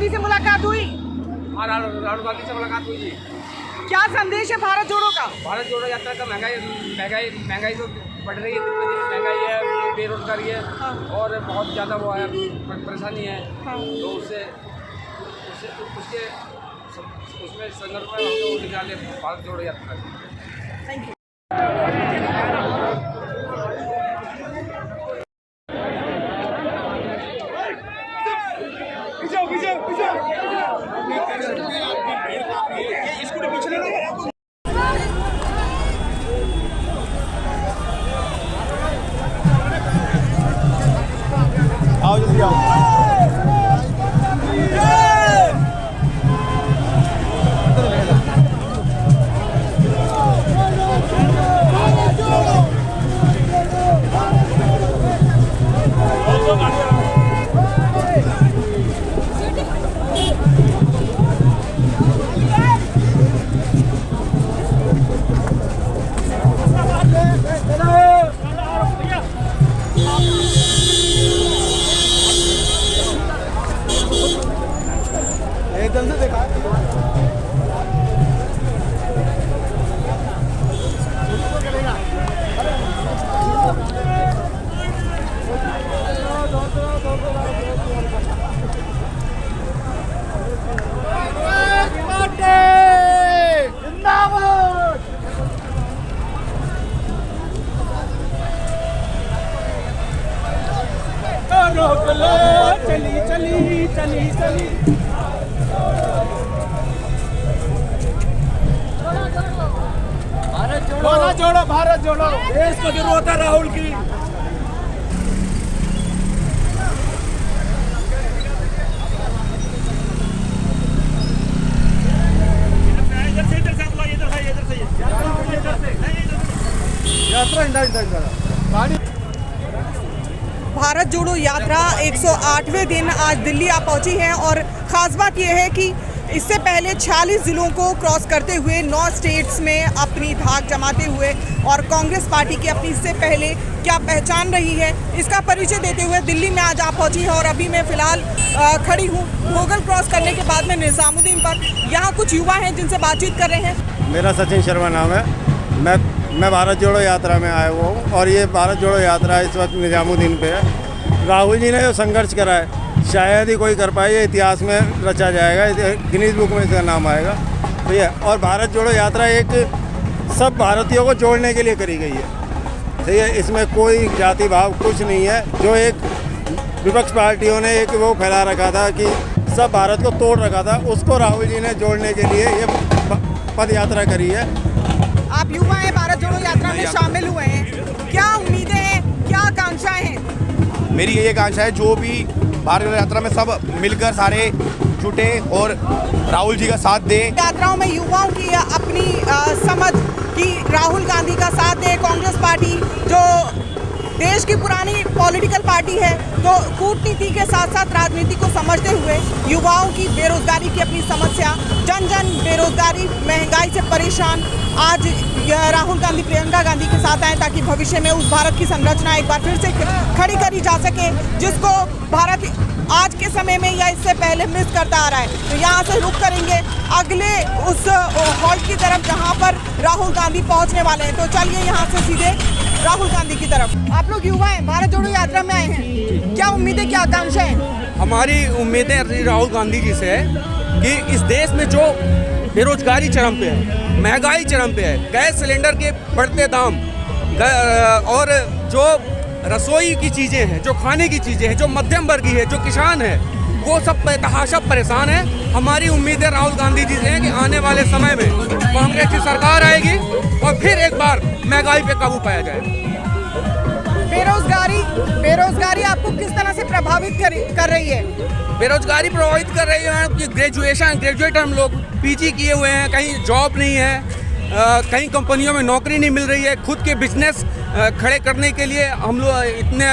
गांधी से मुलाकात हुई? हाँ, राहुल गांधी से मुलाकात हुई जी। क्या संदेश है भारत जोड़ो का? भारत जोड़ो यात्रा का महंगाई तो बढ़ रही है, महंगाई है, बेरोजगारी है। हाँ। और बहुत ज़्यादा वो है, परेशानी है। हाँ। तो उसमें संदर्भ में हम लोग निकाले भारत जोड़ो यात्रा। Thank you. आओ जल्दी आओ। एकदम से देखा चली चली चली चली। भारत जोड़ो, भारत जोड़ो, देश को जरूरत है राहुल की। भारत जोड़ो यात्रा 108वें दिन आज दिल्ली आ पहुंची है और ख़ास बात यह है कि इससे पहले 46 ज़िलों को क्रॉस करते हुए 9 स्टेट्स में अपनी धाक जमाते हुए और कांग्रेस पार्टी की अपनी इससे पहले क्या पहचान रही है इसका परिचय देते हुए दिल्ली में आज आ पहुंची है। और अभी मैं फ़िलहाल खड़ी हूँ भोगल क्रॉस करने के बाद में निज़ामुद्दीन पर। यहाँ कुछ युवा हैं जिनसे बातचीत कर रहे हैं। मेरा सचिन शर्मा नाम है। मैं भारत जोड़ो यात्रा में आया हुआ हूँ और ये भारत जोड़ो यात्रा इस वक्त निज़ामुद्दीन पे है। राहुल जी ने जो संघर्ष करा है शायद ही कोई कर पाए, ये इतिहास में रचा जाएगा, गिनीज बुक में इसका नाम आएगा। तो ये और भारत जोड़ो यात्रा एक सब भारतीयों को जोड़ने के लिए करी गई है। तो ये इसमें कोई जाति भाव कुछ नहीं है। जो एक विपक्ष पार्टियों ने एक वो फैला रखा था कि सब भारत को तोड़ रखा था, उसको राहुल जी ने जोड़ने के लिए ये पद यात्रा करी है। आप युवा हैं, भारत जोड़ो यात्रा में शामिल हुए हैं, क्या उम्मीदें हैं, क्या आकांक्षाएं हैं? मेरी ये आकांक्षा है जो भी भारत जोड़ो यात्रा में सब मिलकर सारे जुटे और राहुल जी का साथ दें। यात्राओं में युवाओं की अपनी समझ कि राहुल गांधी का साथ दे, कांग्रेस पार्टी जो देश की पुरानी पॉलिटिकल पार्टी है, तो कूटनीति के साथ साथ राजनीति को समझते हुए युवाओं की बेरोजगारी की अपनी समस्या, जन जन बेरोजगारी, महंगाई से परेशान, आज राहुल गांधी प्रियंका गांधी के साथ आए ताकि भविष्य में उस भारत की संरचना एक बार फिर से खड़ी करी जा सके जिसको भारत आज के समय में या इससे पहले मिस करता आ रहा है। तो यहाँ से रुक करेंगे अगले उस हॉल की तरफ जहाँ पर राहुल गांधी पहुँचने वाले हैं। तो चलिए यहाँ से सीधे राहुल गांधी की तरफ। आप लोग युवा हैं, भारत जोड़ो यात्रा में आए हैं, क्या उम्मीदें, क्या आकांक्षाएं हैं? हमारी उम्मीदें राहुल गांधी जी से है कि इस देश में जो बेरोजगारी चरम पे है, महंगाई चरम पे है, गैस सिलेंडर के बढ़ते दाम और जो रसोई की चीज़ें हैं, जो खाने की चीज़ें हैं, जो मध्यम वर्गीय है, जो किसान है, वो सब बेतहाशा परेशान है। हमारी उम्मीद है राहुल गांधी जी से है कि आने वाले समय में कांग्रेस की सरकार आएगी और फिर एक बार महंगाई पे काबू पाया जाएगा। बेरोजगारी आपको किस तरह से प्रभावित कर रही है? बेरोजगारी प्रभावित कर रही है कि ग्रेजुएट हम लोग पीजी किए हुए हैं, कहीं जॉब नहीं है, कहीं कंपनियों में नौकरी नहीं मिल रही है, खुद के बिजनेस खड़े करने के लिए हम लोग इतने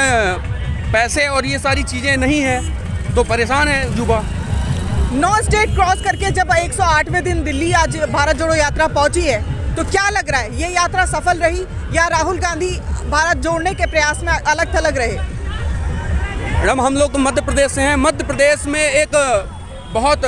पैसे और ये सारी चीज़ें नहीं हैं, तो परेशान है युवा। 9 स्टेट क्रॉस करके जब 108वें दिन दिल्ली आज भारत जोड़ो यात्रा पहुंची है, तो क्या लग रहा है, ये यात्रा सफल रही या राहुल गांधी भारत जोड़ने के प्रयास में अलग थलग रहे? मैडम, हम लोग तो मध्य प्रदेश से हैं। मध्य प्रदेश में एक बहुत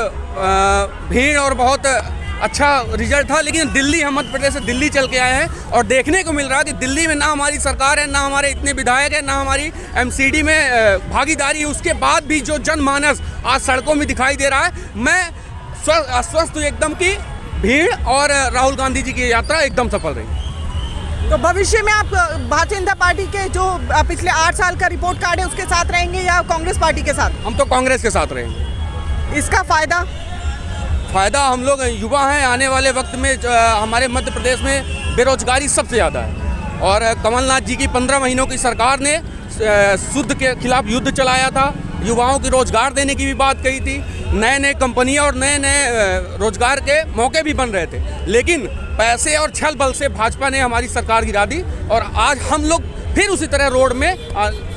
भीड़ और बहुत अच्छा रिजल्ट था। लेकिन दिल्ली, हम मध्य प्रदेश से दिल्ली चल के आए हैं और देखने को मिल रहा है कि दिल्ली में ना हमारी सरकार है, ना हमारे इतने विधायक हैं, ना हमारी एमसीडी में भागीदारी है। उसके बाद भी जो जनमानस आज सड़कों में दिखाई दे रहा है, मैं आश्वस्त हूँ एकदम की भीड़ और राहुल गांधी जी की यात्रा एकदम सफल रही। तो भविष्य में आप भारतीय जनता पार्टी के जो पिछले 8 साल का रिपोर्ट कार्ड है उसके साथ रहेंगे या कांग्रेस पार्टी के साथ? हम तो कांग्रेस के साथ रहेंगे। इसका फायदा हम लोग युवा हैं। आने वाले वक्त में हमारे मध्य प्रदेश में बेरोजगारी सबसे ज़्यादा है और कमलनाथ जी की 15 महीनों की सरकार ने सूद के खिलाफ युद्ध चलाया था, युवाओं को रोजगार देने की भी बात कही थी, नए नए कंपनियां और नए नए रोजगार के मौके भी बन रहे थे। लेकिन पैसे और छल बल से भाजपा ने हमारी सरकार गिरा दी और आज हम लोग फिर उसी तरह रोड में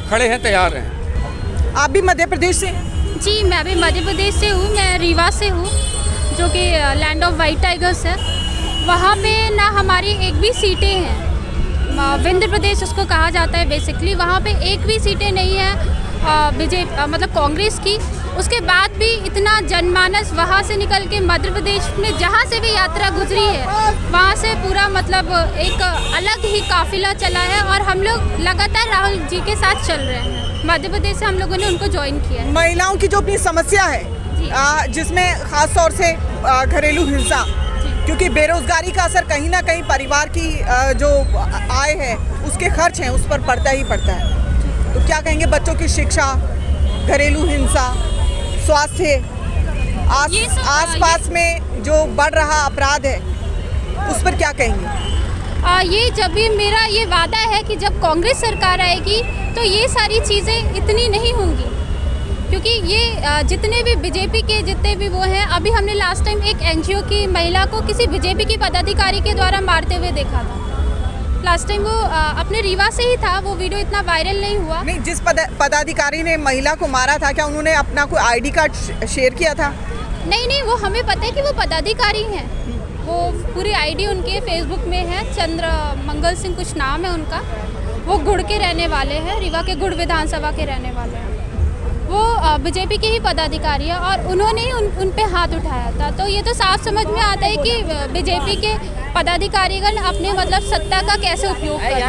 खड़े हैं, तैयार हैं। आप भी मध्य प्रदेश से? जी, मैं भी मध्य प्रदेश से हूँ। मैं रीवा से हूँ, जो कि लैंड ऑफ वाइट टाइगर्स है। वहाँ पे ना हमारी एक भी सीटें हैं, विंध्य प्रदेश उसको कहा जाता है बेसिकली। वहाँ पे एक भी सीटें नहीं है बीजेपी मतलब कांग्रेस की। उसके बाद भी इतना जनमानस वहाँ से निकल के मध्य प्रदेश में जहाँ से भी यात्रा गुजरी है, वहाँ से पूरा मतलब एक अलग ही काफिला चला है और हम लोग लगातार राहुल जी के साथ चल रहे हैं। मध्य प्रदेश से हम लोगों ने उनको ज्वाइन किया है। महिलाओं की जो अपनी समस्या है, जिसमें खास तौर से घरेलू हिंसा, क्योंकि बेरोजगारी का असर कहीं ना कहीं परिवार की जो आय है, उसके खर्च हैं, उस पर पड़ता ही पड़ता है। तो क्या कहेंगे? बच्चों की शिक्षा, घरेलू हिंसा, स्वास्थ्य, आसपास में जो बढ़ रहा अपराध है, उस पर क्या कहेंगे? ये जब भी मेरा ये वादा है कि जब कांग्रेस सरकार आएगी तो ये सारी चीज़ें इतनी नहीं होंगी, क्योंकि ये जितने भी बीजेपी के जितने भी वो हैं, अभी हमने लास्ट टाइम एक एनजीओ की महिला को किसी बीजेपी की पदाधिकारी के द्वारा मारते हुए देखा था। लास्ट टाइम वो अपने रीवा से ही था, वो वीडियो इतना वायरल नहीं हुआ। नहीं, जिस पदाधिकारी ने महिला को मारा था, क्या उन्होंने अपना कोई आईडी कार्ड शेयर किया था? नहीं, वो हमें पता है कि वो पदाधिकारी हैं। वो पूरी आईडी उनके फेसबुक में है, चंद्र मंगल सिंह कुछ नाम है उनका। वो गुड़ के रहने वाले हैं, रीवा के गुड़ विधानसभा के रहने वाले हैं। वो बीजेपी के ही पदाधिकारी है और उन्होंने ही उन पे हाथ उठाया था। तो ये तो साफ समझ में आता है कि बीजेपी के पदाधिकारीगण अपने मतलब सत्ता का कैसे उपयोग कर रहे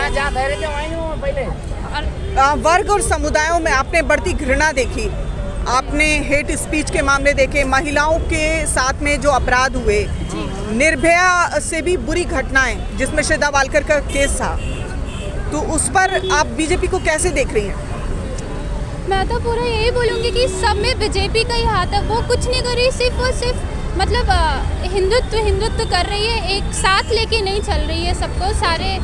हैं। वर्ग और समुदायों में आपने बढ़ती घृणा देखी, आपने हेट स्पीच के मामले देखे, महिलाओं के साथ में जो अपराध हुए, निर्भया से भी बुरी घटनाएं जिसमें श्रद्धा वालकर का केस था, तो उस पर आप बीजेपी को कैसे देख रही हैं? मैं तो पूरा यही बोलूँगी कि सब में बीजेपी का ही हाथ है। वो कुछ नहीं कर रही, सिर्फ और सिर्फ मतलब हिंदुत्व कर रही है, एक साथ लेके नहीं चल रही है सबको। सारे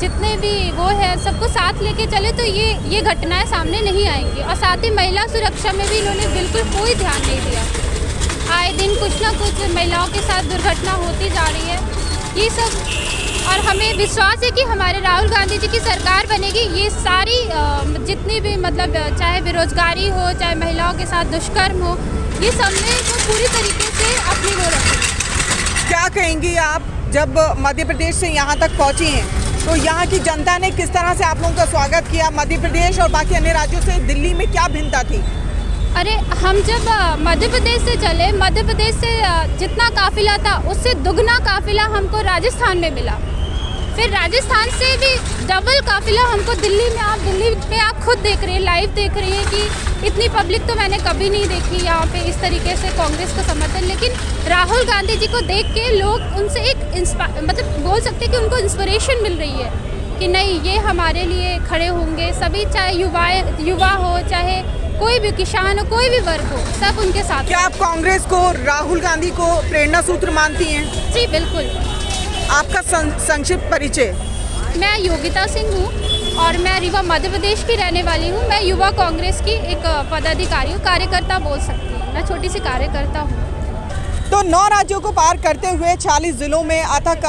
जितने भी वो है सबको साथ लेके चले तो ये घटनाएं सामने नहीं आएंगी। और साथ ही महिला सुरक्षा में भी इन्होंने बिल्कुल कोई ध्यान नहीं दिया। आए दिन कुछ ना कुछ महिलाओं के साथ दुर्घटना होती जा रही है, ये सब। और हमें विश्वास है कि हमारे राहुल गांधी जी की सरकार बनेगी, ये सारी जितनी भी मतलब चाहे बेरोजगारी हो, चाहे महिलाओं के साथ दुष्कर्म हो, ये सब में वो पूरी तरीके से अपनी वो रखेंगे। क्या कहेंगी आप, जब मध्य प्रदेश से यहाँ तक पहुँची हैं, तो यहाँ की जनता ने किस तरह से आप लोगों का स्वागत किया? मध्य प्रदेश और बाकी अन्य राज्यों से दिल्ली में क्या भिन्नता थी? अरे हम जब मध्य प्रदेश से चले, मध्य प्रदेश से जितना काफिला था उससे दुगना काफिला हमको राजस्थान में मिला। फिर राजस्थान से भी डबल काफिला हमको दिल्ली में आप खुद देख रहे हैं, लाइव देख रही हैं कि इतनी पब्लिक तो मैंने कभी नहीं देखी यहाँ पे इस तरीके से कांग्रेस का समर्थन। लेकिन राहुल गांधी जी को देख के लोग उनसे एक मतलब बोल सकते हैं कि उनको इंस्पिरेशन मिल रही है कि नहीं, ये हमारे लिए खड़े होंगे सभी, चाहे युवा हो, चाहे कोई भी किसान हो, कोई भी वर्ग हो, सब उनके साथ। क्या आप कांग्रेस को, राहुल गांधी को प्रेरणा सूत्र मानती हैं? जी बिल्कुल। आपका संक्षिप्त परिचय? मैं योगिता सिंह हूँ और मैं रीवा मध्य प्रदेश की रहने वाली हूँ। मैं युवा कांग्रेस की एक पदाधिकारी हूँ, कार्यकर्ता बोल सकती हूँ, मैं छोटी सी कार्यकर्ता हूँ। तो 9 राज्यों को पार करते हुए 40 जिलों में अथक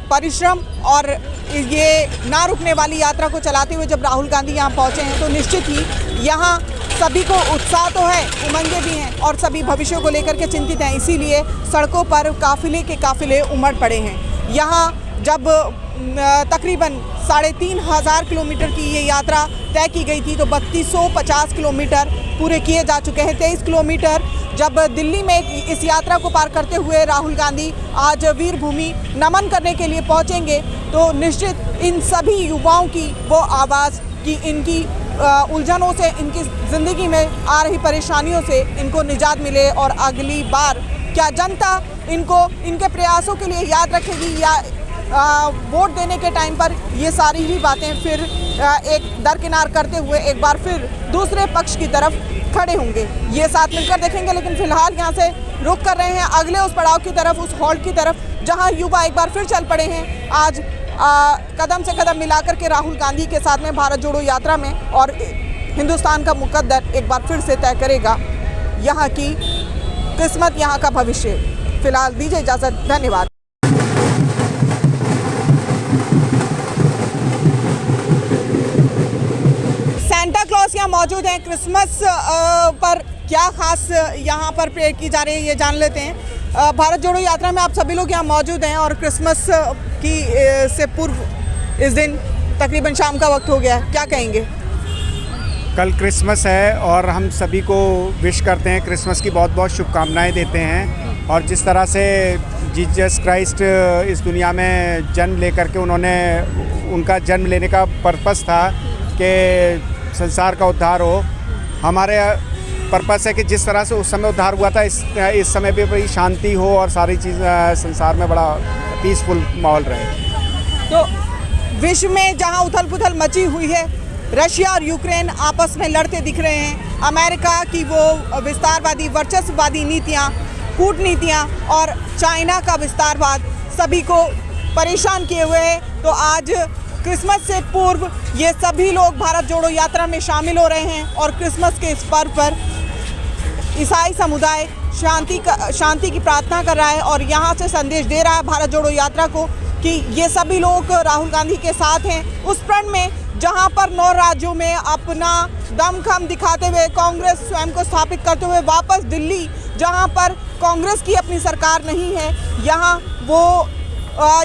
परिश्रम और ये ना रुकने वाली यात्रा को चलाते हुए जब राहुल गांधी यहाँ पहुँचे हैं, तो निश्चित ही यहाँ सभी को उत्साह तो है, उमंगे भी हैं और सभी भविष्य को लेकर के चिंतित हैं। इसीलिए सड़कों पर काफिले के काफिले उमड़ पड़े हैं। यहाँ जब तकरीबन 3,500 किलोमीटर की ये यात्रा तय की गई थी, तो 3250 किलोमीटर पूरे किए जा चुके हैं। 23 किलोमीटर जब दिल्ली में इस यात्रा को पार करते हुए राहुल गांधी आज वीर भूमि नमन करने के लिए पहुंचेंगे, तो निश्चित इन सभी युवाओं की वो आवाज़ कि इनकी उलझनों से, इनकी ज़िंदगी में आ रही परेशानियों से इनको निजात मिले और अगली बार क्या जनता इनको इनके प्रयासों के लिए याद रखेगी या वोट देने के टाइम पर ये सारी ही बातें फिर एक दरकिनार करते हुए एक बार फिर दूसरे पक्ष की तरफ खड़े होंगे। ये साथ मिलकर देखेंगे, लेकिन फिलहाल यहाँ से रुख कर रहे हैं अगले उस पड़ाव की तरफ, उस हॉल्ट की तरफ, जहाँ युवा एक बार फिर चल पड़े हैं आज कदम से कदम मिलाकर के राहुल गांधी के साथ में भारत जोड़ो यात्रा में, और हिंदुस्तान का मुकद्दर एक बार फिर से तय करेगा यहाँ की किस्मत, यहाँ का भविष्य। फिलहाल दीजिए इजाज़त, धन्यवाद। सेंटा क्लॉज यहाँ मौजूद हैं। क्रिसमस पर क्या खास यहाँ पर प्रेयर की जा रही है ये जान लेते हैं। भारत जोड़ो यात्रा में आप सभी लोग यहाँ मौजूद हैं और क्रिसमस की से पूर्व इस दिन तकरीबन शाम का वक्त हो गया है, क्या कहेंगे? कल क्रिसमस है और हम सभी को विश करते हैं, क्रिसमस की बहुत बहुत शुभकामनाएं देते हैं। और जिस तरह से जीसस क्राइस्ट इस दुनिया में जन्म लेकर के उनका जन्म लेने का पर्पस था कि संसार का उद्धार हो। हमारे पर्पस है कि जिस तरह से उस समय उद्धार हुआ था, इस समय भी बड़ी शांति हो और सारी चीज़ संसार में बड़ा पीसफुल माहौल रहे। तो विश्व में जहां उथल पुथल मची हुई है, रशिया और यूक्रेन आपस में लड़ते दिख रहे हैं, अमेरिका की वो विस्तारवादी वर्चस्ववादी नीतियां, कूटनीतियां और चाइना का विस्तारवाद सभी को परेशान किए हुए हैं। तो आज क्रिसमस से पूर्व ये सभी लोग भारत जोड़ो यात्रा में शामिल हो रहे हैं और क्रिसमस के इस पर्व पर ईसाई समुदाय शांति की प्रार्थना कर रहा है और यहाँ से संदेश दे रहा है भारत जोड़ो यात्रा को कि ये सभी लोग राहुल गांधी के साथ हैं उस प्रण में जहाँ पर 9 राज्यों में अपना दमखम दिखाते हुए कांग्रेस स्वयं को स्थापित करते हुए वापस दिल्ली, जहाँ पर कांग्रेस की अपनी सरकार नहीं है, यहाँ वो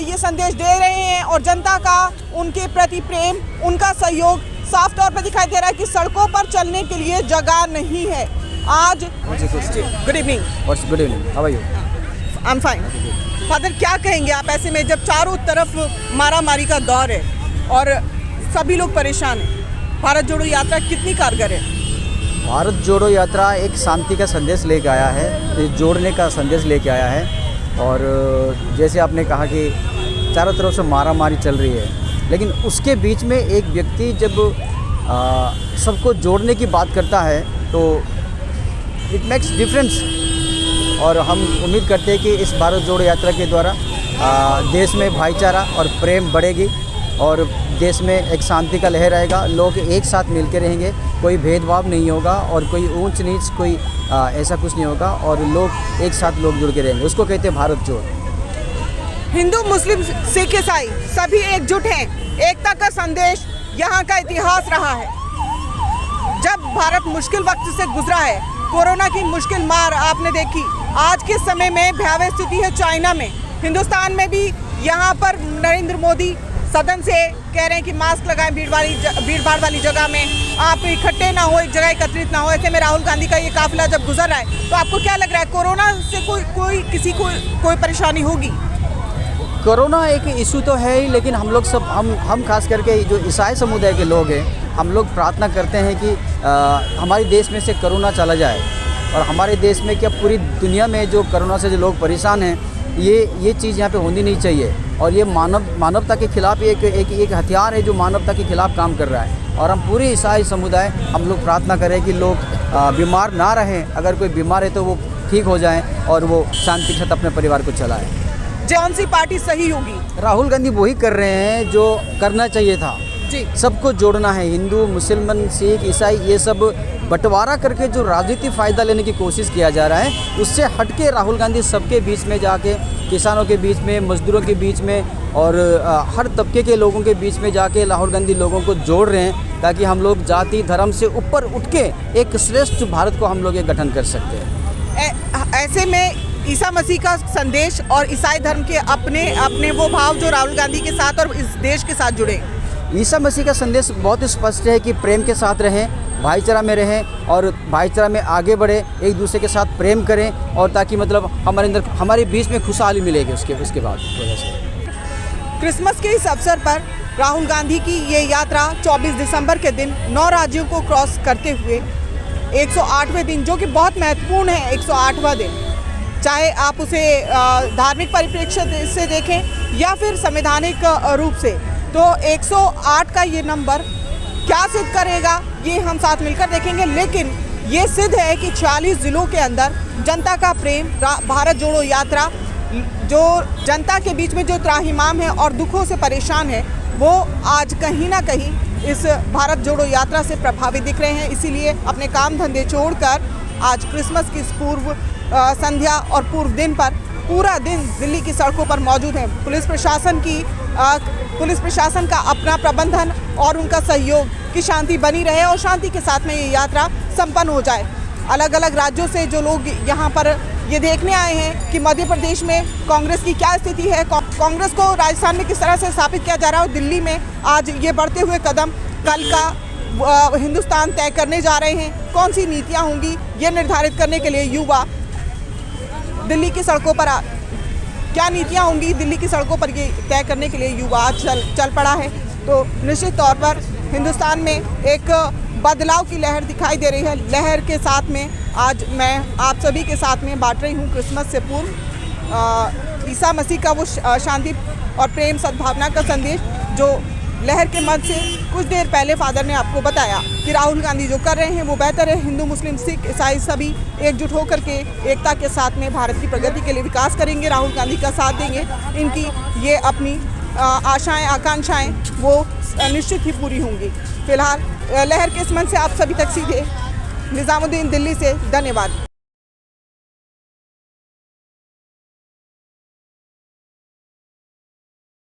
ये संदेश दे रहे हैं और जनता का उनके प्रति प्रेम, उनका सहयोग साफ तौर पर दिखाई दे रहा है कि सड़कों पर चलने के लिए जगह नहीं है। आज good evening. Good evening, how are you? I am fine. Father, क्या कहेंगे आप ऐसे में जब चारों तरफ मारामारी का दौर है और सभी लोग परेशान हैं, भारत जोड़ो यात्रा कितनी कारगर है? भारत जोड़ो यात्रा एक शांति का संदेश लेके आया है, जोड़ने का संदेश लेके आया है। और जैसे आपने कहा कि चारों तरफ से मारामारी चल रही है, लेकिन उसके बीच में एक व्यक्ति जब सबको जोड़ने की बात करता है तो इट मेक्स डिफरेंस। और हम उम्मीद करते हैं कि इस भारत जोड़ो यात्रा के द्वारा देश में भाईचारा और प्रेम बढ़ेगी और देश में एक शांति का लहर आएगा, लोग एक साथ मिलकर रहेंगे, कोई भेदभाव नहीं होगा और कोई ऊंच नीच कोई ऐसा कुछ नहीं होगा और लोग एक साथ लोग जुड़ के रहेंगे। उसको कहते हैं भारत जोड़। हिंदू, मुस्लिम, सिख, ईसाई सभी एकजुट हैं। एकता का संदेश यहाँ का इतिहास रहा है। जब भारत मुश्किल वक्त से गुजरा है, कोरोना की मुश्किल मार आपने देखी, आज के समय में भयावह स्थिति है चाइना में, हिंदुस्तान में भी यहाँ पर नरेंद्र मोदी सदन से कह रहे हैं कि मास्क लगाएं, भीड़ भाड़ वाली जगह में आप इकट्ठे ना हो, एक जगह एकत्रित ना हो। ऐसे में राहुल गांधी का ये काफिला जब गुजर रहा है तो आपको क्या लग रहा है, कोरोना से किसी को कोई परेशानी होगी? कोरोना एक इशू तो है ही, लेकिन हम लोग सब हम खास करके जो ईसाई समुदाय के लोग हैं, हम लोग प्रार्थना करते हैं कि हमारे देश में से कोरोना चला जाए और हमारे देश में क्या पूरी दुनिया में जो कोरोना से जो लोग परेशान हैं, ये चीज़ यहाँ पे होनी नहीं चाहिए। और ये मानवता के खिलाफ एक हथियार है जो मानवता के खिलाफ काम कर रहा है। और हम पूरे ईसाई समुदाय हम लोग प्रार्थना करें कि लोग बीमार ना रहें, अगर कोई बीमार है तो वो ठीक हो जाएं और वो शांति के साथ अपने परिवार को चलाएं। कौन सी पार्टी सही होगी? राहुल गांधी वही कर रहे हैं जो करना चाहिए था जी। सबको जोड़ना है, हिंदू, मुसलमान, सिख, ईसाई, ये सब बंटवारा करके जो राजनीतिक फ़ायदा लेने की कोशिश किया जा रहा है, उससे हटके राहुल गांधी सबके बीच में जाके, किसानों के बीच में, मजदूरों के बीच में और हर तबके के लोगों के बीच में जाके राहुल गांधी लोगों को जोड़ रहे हैं ताकि हम लोग जाति धर्म से ऊपर उठ के एक श्रेष्ठ भारत को हम लोग ये गठन कर सकते हैं। ऐसे में ईसा मसीह का संदेश और ईसाई धर्म के अपने अपने वो भाव जो राहुल गांधी के साथ और इस देश के साथ जुड़े। ईसा मसीह का संदेश बहुत ही स्पष्ट है कि प्रेम के साथ रहें, भाईचारा में रहें और भाईचारा में आगे बढ़े, एक दूसरे के साथ प्रेम करें और ताकि मतलब हमारे अंदर हमारे बीच में खुशहाली मिलेगी उसके बाद वजह से। क्रिसमस के इस अवसर पर राहुल गांधी की ये यात्रा 24 दिसंबर के दिन 9 राज्यों को क्रॉस करते हुए 108वें दिन, जो कि बहुत महत्वपूर्ण है 108वां दिन, चाहे आप उसे धार्मिक परिप्रेक्ष्य से देखें या फिर संवैधानिक रूप से, तो 108 का ये नंबर क्या सिद्ध करेगा ये हम साथ मिलकर देखेंगे। लेकिन ये सिद्ध है कि 46 ज़िलों के अंदर जनता का प्रेम, भारत जोड़ो यात्रा जो जनता के बीच में जो त्राहिमाम है और दुखों से परेशान है, वो आज कहीं ना कहीं इस भारत जोड़ो यात्रा से प्रभावित दिख रहे हैं। इसीलिए अपने काम धंधे छोड़कर आज क्रिसमस की पूर्व संध्या और पूर्व दिन पर पूरा दिन दिल्ली की सड़कों पर मौजूद हैं। पुलिस प्रशासन का अपना प्रबंधन और उनका सहयोग कि शांति बनी रहे और शांति के साथ में ये यात्रा संपन्न हो जाए। अलग अलग राज्यों से जो लोग यहाँ पर ये देखने आए हैं कि मध्य प्रदेश में कांग्रेस की क्या स्थिति है, कांग्रेस को राजस्थान में किस तरह से स्थापित किया जा रहा है, और दिल्ली में आज ये बढ़ते हुए कदम कल का हिंदुस्तान तय करने जा रहे हैं। कौन सी नीतियाँ होंगी ये निर्धारित करने के लिए युवा दिल्ली की सड़कों पर क्या नीतियाँ होंगी दिल्ली की सड़कों पर ये तय करने के लिए युवा चल पड़ा है। तो निश्चित तौर पर हिंदुस्तान में एक बदलाव की लहर दिखाई दे रही है। लहर के साथ में आज मैं आप सभी के साथ में बांट रही हूँ क्रिसमस से पूर्व ईसा मसीह का वो शांति और प्रेम सद्भावना का संदेश जो लहर के मध्य से कुछ देर पहले फादर ने आपको बताया कि राहुल गांधी जो कर रहे हैं वो बेहतर है। हिंदू, मुस्लिम, सिख, ईसाई सभी एकजुट होकर के एकता के साथ में भारत की प्रगति के लिए विकास करेंगे, राहुल गांधी का साथ देंगे। इनकी ये अपनी आशाएं, आकांक्षाएं वो निश्चित ही पूरी होंगी। फिलहाल लहर के इस मंच से आप सभी तक सीधे निज़ामुद्दीन दिल्ली से, धन्यवाद।